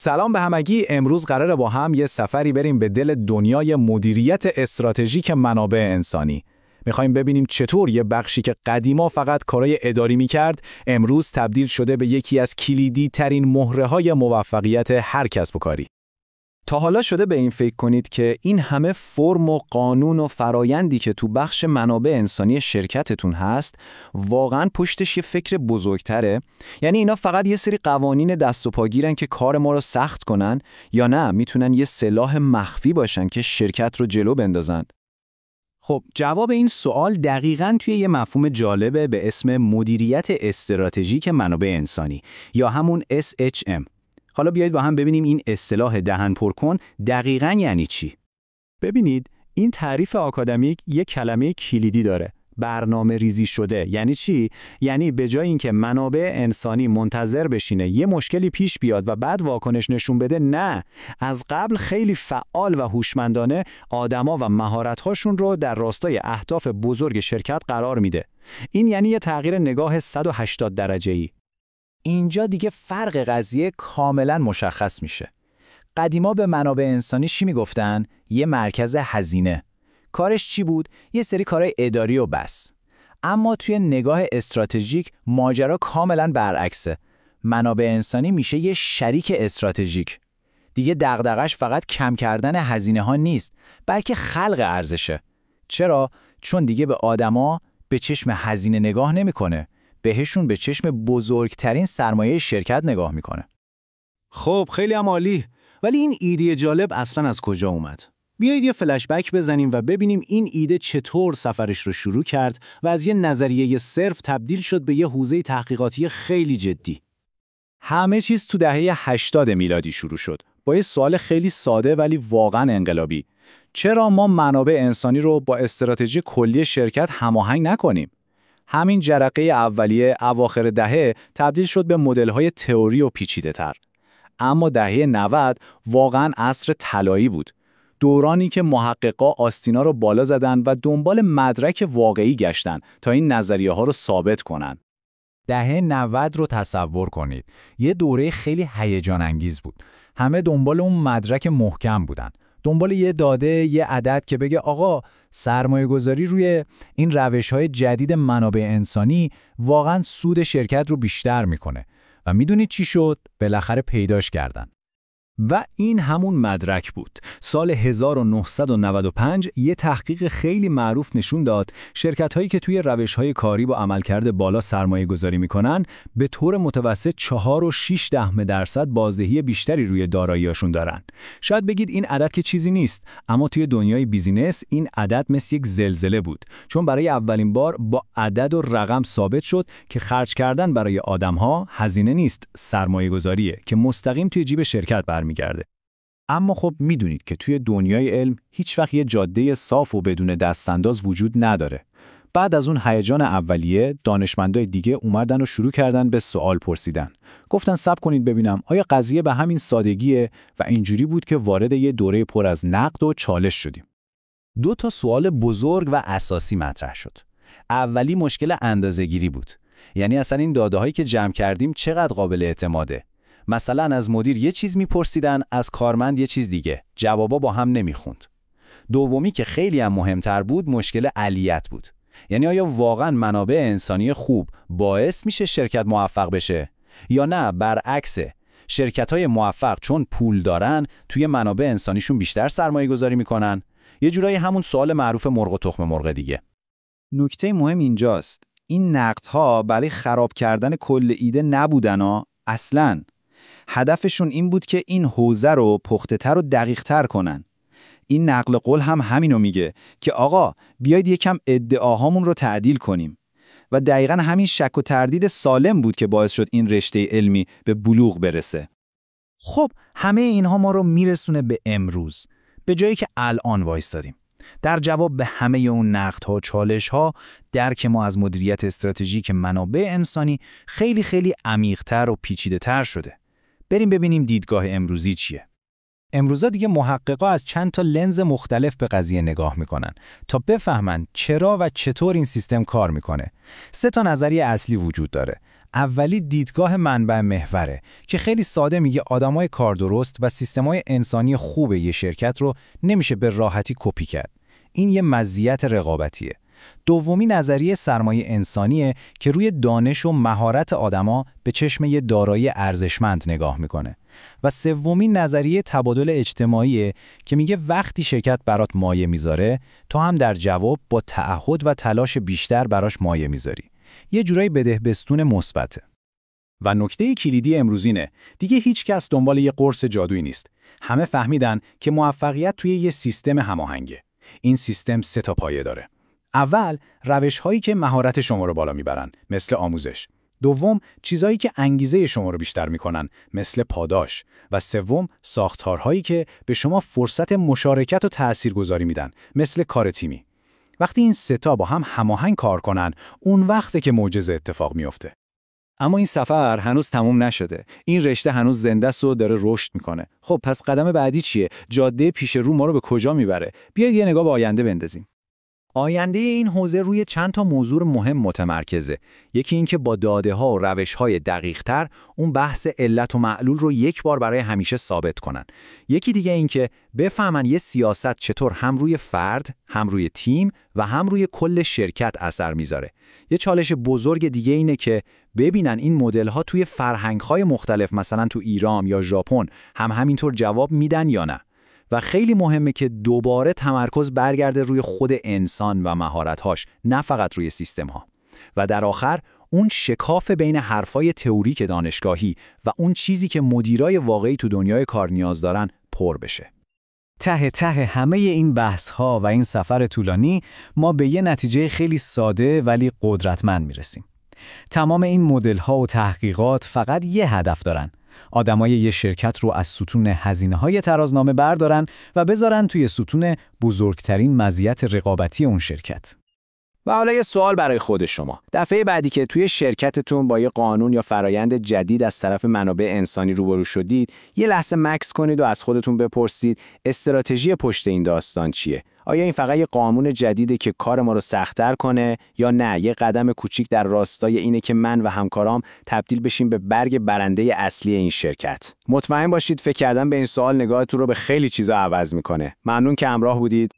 سلام به همگی. امروز قراره با هم یه سفری بریم به دل دنیای مدیریت استراتژیک منابع انسانی. میخوایم ببینیم چطور یه بخشی که قدیما فقط کارهای اداری میکرد، امروز تبدیل شده به یکی از کلیدی ترین مهره‌های موفقیت هر کسب و کاری. تا حالا شده به این فکر کنید که این همه فرم و قانون و فرایندی که تو بخش منابع انسانی شرکتتون هست، واقعاً پشتش یه فکر بزرگتره؟ یعنی اینا فقط یه سری قوانین دست و پاگیرن که کار ما رو سخت کنن، یا نه میتونن یه سلاح مخفی باشن که شرکت رو جلو بندازن؟ خب جواب این سوال دقیقاً توی یه مفهوم جالبه به اسم مدیریت استراتژیک منابع انسانی یا همون SHM. حالا بیایید با هم ببینیم این اصطلاح دهن پر کن دقیقاً یعنی چی. ببینید این تعریف آکادمیک یک کلمه کلیدی داره. برنامه ریزی شده. یعنی چی؟ یعنی به جای اینکه منابع انسانی منتظر بشینه یه مشکلی پیش بیاد و بعد واکنش نشون بده، نه، از قبل خیلی فعال و هوشمندانه آدما و مهارت‌هاشون رو در راستای اهداف بزرگ شرکت قرار میده. این یعنی یه تغییر نگاه 180 درجه‌ای. اینجا دیگه فرق قضیه کاملا مشخص میشه. قدیما به منابع انسانی چی میگفتن؟ یه مرکز هزینه. کارش چی بود؟ یه سری کارهای اداری و بس. اما توی نگاه استراتژیک ماجرا کاملا برعکسه. منابع انسانی میشه یه شریک استراتژیک. دیگه دغدغش فقط کم کردن هزینه ها نیست، بلکه خلق ارزشه. چرا؟ چون دیگه به آدما به چشم هزینه نگاه نمیکنه. بهشون به چشم بزرگترین سرمایه شرکت نگاه میکنه. خب خیلی هم عالی، ولی این ایده جالب اصلا از کجا اومد؟ بیایید یه فلش بک بزنیم و ببینیم این ایده چطور سفرش رو شروع کرد و از یه نظریه صرف تبدیل شد به یه حوزه تحقیقاتی خیلی جدی. همه چیز تو دهه 80 میلادی شروع شد با یه سوال خیلی ساده ولی واقعا انقلابی. چرا ما منابع انسانی رو با استراتژی کلی شرکت هماهنگ نکنیم؟ همین جرقه اولیه اواخر دهه تبدیل شد به مدل‌های تئوری و پیچیده‌تر. اما دهه 90 واقعاً عصر طلایی بود. دورانی که محققا آستینا رو بالا زدن و دنبال مدرک واقعی گشتن تا این نظریه‌ها رو ثابت کنن. دهه 90 رو تصور کنید. یه دوره خیلی هیجان انگیز بود. همه دنبال اون مدرک محکم بودن. دنبال یه داده، یه عدد که بگه آقا سرمایه‌گذاری روی این روش‌های جدید منابع انسانی واقعاً سود شرکت رو بیشتر میکنه. و میدونید چی شد؟ بالاخره پیداش کردن. و این همون مدرک بود. سال 1995 یه تحقیق خیلی معروف نشون داد شرکت‌هایی که توی روش‌های کاری با عملکرد بالا سرمایه‌گذاری می‌کنن به طور متوسط 4.6% بازدهی بیشتری روی دارایی‌هاشون دارن. شاید بگید این عدد که چیزی نیست، اما توی دنیای بیزینس این عدد مثل یک زلزله بود، چون برای اولین بار با عدد و رقم ثابت شد که خرج کردن برای آدم‌ها هزینه نیست، سرمایه‌گذاریه که مستقیم توی جیب شرکت میگرده. اما خب میدونید که توی دنیای علم هیچ وقت یه جاده صاف و بدون دستانداز وجود نداره. بعد از اون هیجان اولیه، دانشمندای دیگه اومدن و شروع کردن به سوال پرسیدن. گفتن صبر کنید ببینم آیا قضیه به همین سادگیه؟ و اینجوری بود که وارد یه دوره پر از نقد و چالش شدیم. 2 سوال بزرگ و اساسی مطرح شد. اولی مشکل اندازه‌گیری بود. یعنی اصلا این داده‌هایی که جمع کردیم چقدر قابل اعتماده؟ مثلا از مدیر یه چیز میپرسیدن، از کارمند یه چیز دیگه. جوابا با هم نمیخوند. دومی که خیلی هم مهمتر بود مشکل علیت بود. یعنی آیا واقعا منابع انسانی خوب باعث میشه شرکت موفق بشه؟ یا نه برعکسه، شرکت‌های موفق چون پول دارن توی منابع انسانیشون بیشتر سرمایه گذاری میکنن؟ یه جورایی همون سوال معروف مرغ و تخم مرغ دیگه. نکته مهم اینجاست، این نقدها برای خراب کردن کل ایده نبودن اصلاً. هدفشون این بود که این حوزه رو پخته‌تر و دقیق‌تر کنن. این نقل قول هم همینو میگه که آقا بیاید یکم ادعاهامون رو تعدیل کنیم. و دقیقاً همین شک و تردید سالم بود که باعث شد این رشته علمی به بلوغ برسه. خب همه اینها ما رو میرسونه به امروز، به جایی که الان وایستادیم. در جواب به همه اون نقدها و چالش‌ها، درک ما از مدیریت استراتژیک منابع انسانی خیلی خیلی عمیق‌تر و پیچیده‌تر شده. بریم ببینیم دیدگاه امروزی چیه. امروزا دیگه محققا از چند تا لنز مختلف به قضیه نگاه میکنن تا بفهمن چرا و چطور این سیستم کار میکنه. 3 نظریه اصلی وجود داره. اولی دیدگاه منبع محوره که خیلی ساده میگه آدمای کاردرست و سیستمای انسانی خوب یه شرکت رو نمیشه به راحتی کپی کرد. این یه مزیت رقابتیه. دومی نظریه سرمایه انسانیه که روی دانش و مهارت آدما به چشم یه دارایی ارزشمند نگاه میکنه. و سومی نظریه تبادل اجتماعیه که میگه وقتی شرکت برات مایه میذاره تو هم در جواب با تعهد و تلاش بیشتر براش مایه میذاری. یه جورایی بدهبستون مثبته. و نکته کلیدی امروز اینه، دیگه هیچ کس دنبال یه قرص جادویی نیست. همه فهمیدن که موفقیت توی یه سیستم هماهنگه. این سیستم 3 تا پایه داره. اول، روش‌هایی که مهارت شما رو بالا میبرن، مثل آموزش. دوم، چیزایی که انگیزه شما رو بیشتر میکنن، مثل پاداش. و سوم، ساختارهایی که به شما فرصت مشارکت و تأثیرگذاری میدن، مثل کار تیمی. وقتی این 3 تا با هم هماهنگ کار کنن، اون وقته که معجزه اتفاق میفته. اما این سفر هنوز تموم نشده. این رشته هنوز زنده است و داره رشد میکنه. خب پس قدم بعدی چیه؟ جاده پیش رو ما رو به کجا میبره؟ بیاید یه نگاه به آینده بندازیم. آینده این حوزه روی چند تا موضوع مهم متمرکزه. یکی این که با داده‌ها و روش‌های دقیق‌تر اون بحث علت و معلول رو یک بار برای همیشه ثابت کنن. یکی دیگه این که بفهمن یه سیاست چطور هم روی فرد، هم روی تیم و هم روی کل شرکت اثر میذاره. یه چالش بزرگ دیگه اینه که ببینن این مدل‌ها توی فرهنگ‌های مختلف، مثلا تو ایران یا ژاپن، هم همینطور جواب میدن یا نه. و خیلی مهمه که دوباره تمرکز برگرده روی خود انسان و مهارت‌هاش، نه فقط روی سیستم‌ها. و در آخر اون شکاف بین حرفای تئوریک دانشگاهی و اون چیزی که مدیرای واقعی تو دنیای کار نیاز دارن پر بشه. ته همه این بحث‌ها و این سفر طولانی ما به یه نتیجه خیلی ساده ولی قدرتمند میرسیم. تمام این مدل‌ها و تحقیقات فقط یه هدف دارن: آدمای یه شرکت رو از ستون هزینه‌های ترازنامه بردارن و بذارن توی ستون بزرگترین مزیت رقابتی اون شرکت. و حالا یه سوال برای خود شما. دفعه بعدی که توی شرکتتون با یه قانون یا فرایند جدید از طرف منابع انسانی روبرو شدید، یه لحظه مکث کنید و از خودتون بپرسید استراتژی پشت این داستان چیه؟ آیا این فقط یه قانون جدیده که کار ما رو سخت‌تر کنه، یا نه یه قدم کوچیک در راستای اینه که من و همکارام تبدیل بشیم به برگ برنده اصلی این شرکت؟ مطمئن باشید فکر کردن به این سوال نگاهتون رو به خیلی چیزا عوض میکنه. ممنون که همراه بودید.